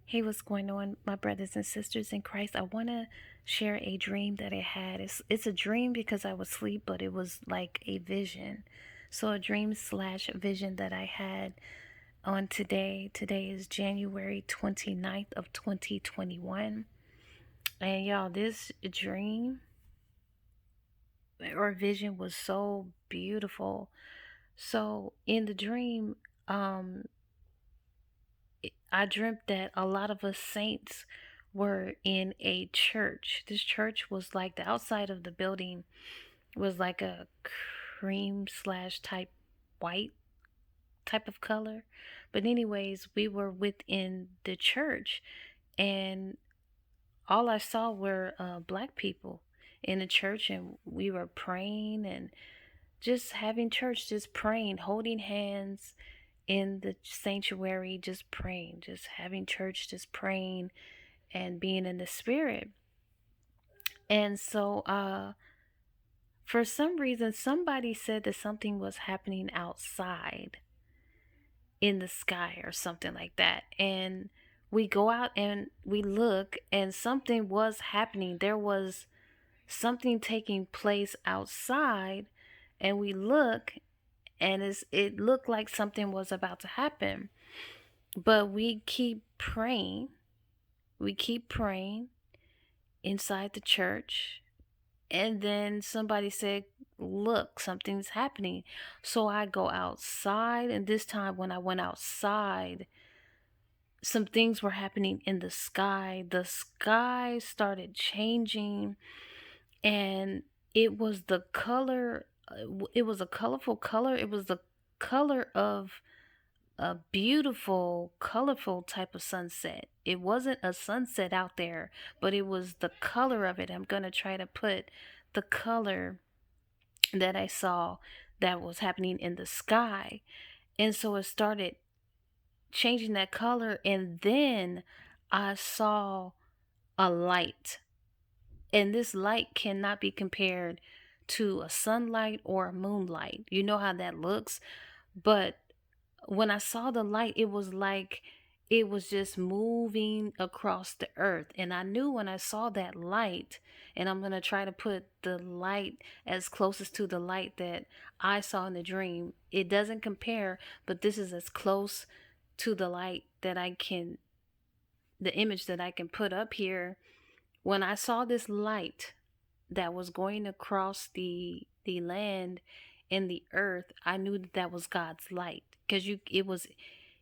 Hey, what's going on, my brothers and sisters in Christ? I want to share a dream that I had. It's a dream because I was asleep, but it was like a vision. So a dream slash vision that I had on today. Today is January 29th of 2021. And y'all, this dream or vision was so beautiful. So in the dream, um, I dreamt that a lot of us saints were in a church. This church was like the outside of the building was like a cream slash type white type of color. But anyways, we were within the church and all I saw were black people in the church, and we were praying and just having church, just praying, holding hands in the sanctuary, just praying, just having church, just praying and being in the spirit. And so for some reason somebody said that something was happening outside in the sky or something like that. And we go out and we look and something was happening. There was something taking place outside, and we look and it looked like something was about to happen. But we keep praying. We keep praying inside the church. And then somebody said, look, something's happening. So I go outside. And this time, when I went outside, some things were happening in the sky. The sky started changing, and it was the color, it was a colorful color. It was the color of a beautiful, colorful type of sunset. It wasn't a sunset out there, but it was the color of it. I'm going to try to put the color that I saw that was happening in the sky. And so it started changing that color. And then I saw a light. And this light cannot be compared to a sunlight or a moonlight. You know how that looks. But when I saw the light, it was like it was just moving across the earth. And I knew when I saw that light, and I'm going to try to put the light as closest to the light that I saw in the dream. It doesn't compare, but this is as close to the light that I can, the image that I can put up here. When I saw this light that was going across the land and the earth, I knew that that was God's light, because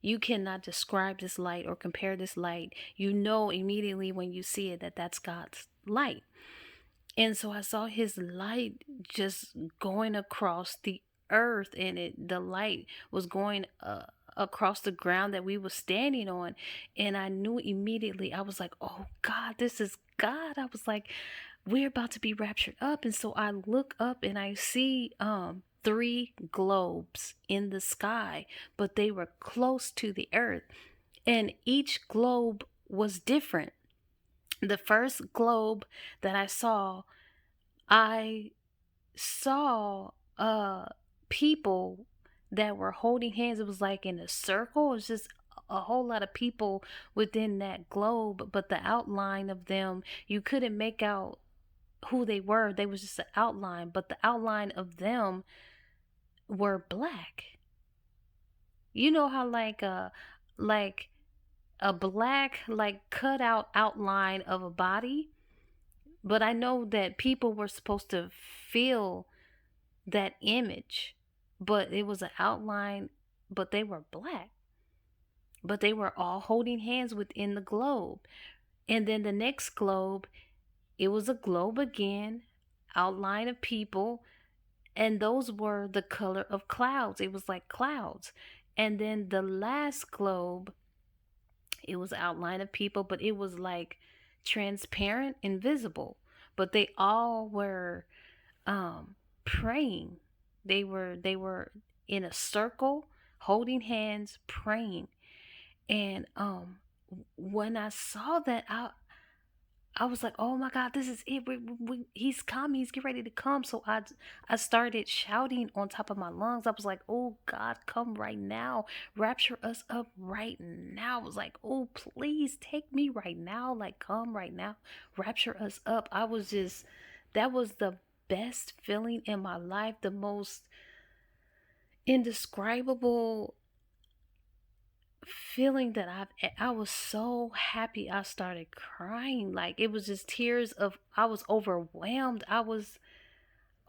you cannot describe this light or compare this light. You know immediately when you see it that that's God's light. And so I saw his light just going across the earth, and the light was going across the ground that we were standing on. And I knew immediately, I was like, oh God, this is God. I was like, we're about to be raptured up. And so I look up and I see three globes in the sky, but they were close to the earth, and each globe was different. The first globe that I saw people that were holding hands. It was like in a circle. It was just a whole lot of people within that globe, but the outline of them, you couldn't make out who they were. They was just an outline, but the outline of them were black. You know how like a black like cut out outline of a body, but I know that people were supposed to feel that image, but it was an outline, but they were black, but they were all holding hands within the globe. And then the next globe, it was a globe again, outline of people, and those were the color of clouds. It was like clouds. And then the last globe, it was outline of people, but it was like transparent, invisible. But they all were praying. They were in a circle, holding hands, praying. And when I saw that, I was like, "Oh my God, this is it. He's coming. He's getting ready to come." So I started shouting on top of my lungs. I was like, "Oh God, come right now. Rapture us up right now." I was like, "Oh, please take me right now. Like, come right now. Rapture us up." I was just, that was the best feeling in my life, the most indescribable feeling that I was so happy. I started crying. Like, it was just tears of, I was overwhelmed. I was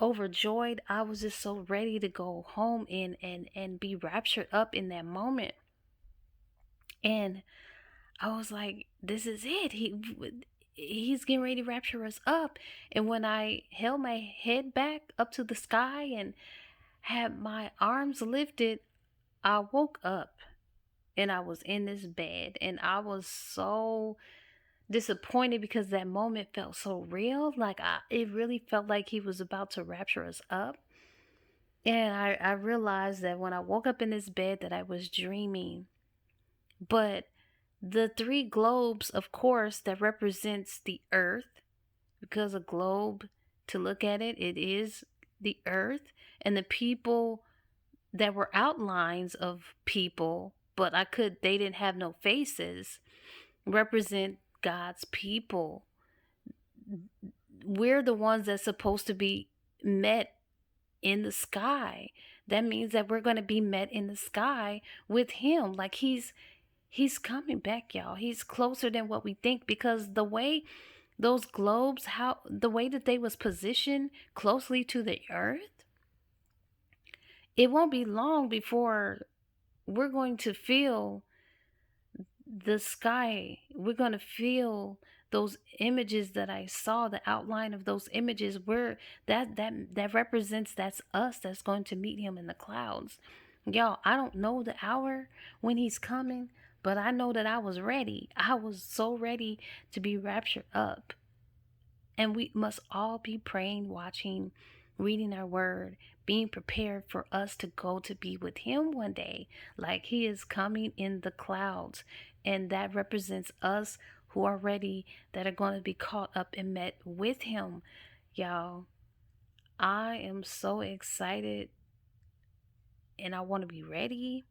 overjoyed. I was just so ready to go home and be raptured up in that moment. And I was like, this is it. He's getting ready to rapture us up. And when I held my head back up to the sky and had my arms lifted, I woke up and I was in this bed, and I was so disappointed because that moment felt so real. Like, it really felt like he was about to rapture us up. And I realized that when I woke up in this bed that I was dreaming. But the three globes, of course, that represents the earth, because a globe, to look at it, it is the earth. And the people that were outlines of people, but they didn't have no faces, represent God's people. We're the ones that's supposed to be met in the sky. That means that we're going to be met in the sky with him. Like, he's coming back, y'all. He's closer than what we think, because the way those globes, how the way that they was positioned closely to the earth, it won't be long before we're going to feel the sky. We're going to feel those images that I saw, the outline of those images, where that represents, that's us that's going to meet him in the clouds. Y'all, I don't know the hour when he's coming, but I know that I was ready. I was so ready to be raptured up. And we must all be praying, watching, reading our word, being prepared for us to go to be with him one day. Like, he is coming in the clouds. And that represents us who are ready, that are going to be caught up and met with him. Y'all, I am so excited, and I want to be ready.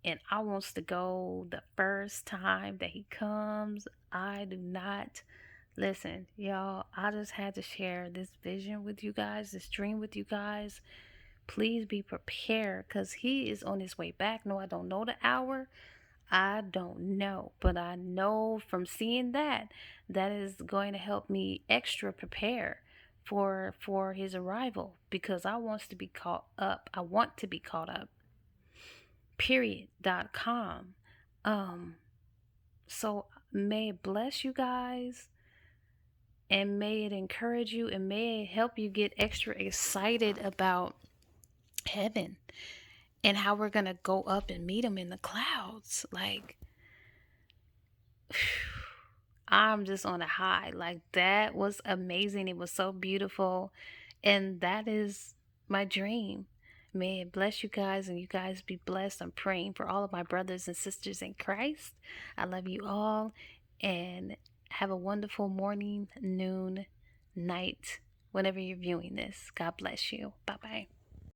And I wants to go the first time that he comes. I do not. Listen, y'all, I just had to share this vision with you guys, this dream with you guys. Please be prepared, because he is on his way back. No, I don't know the hour. I don't know. But I know from seeing that, that is going to help me extra prepare for his arrival, because I wants to be caught up. I want to be caught up. Period.com. Um, so may it bless you guys, and may it encourage you, and may it help you get extra excited about heaven and how we're going to go up and meet him in the clouds. Like, I'm just on a high. Like, that was amazing. It was so beautiful. And that is my dream. May it bless you guys, and you guys be blessed. I'm praying for all of my brothers and sisters in Christ. I love you all, and have a wonderful morning, noon, night, whenever you're viewing this. God bless you. Bye bye.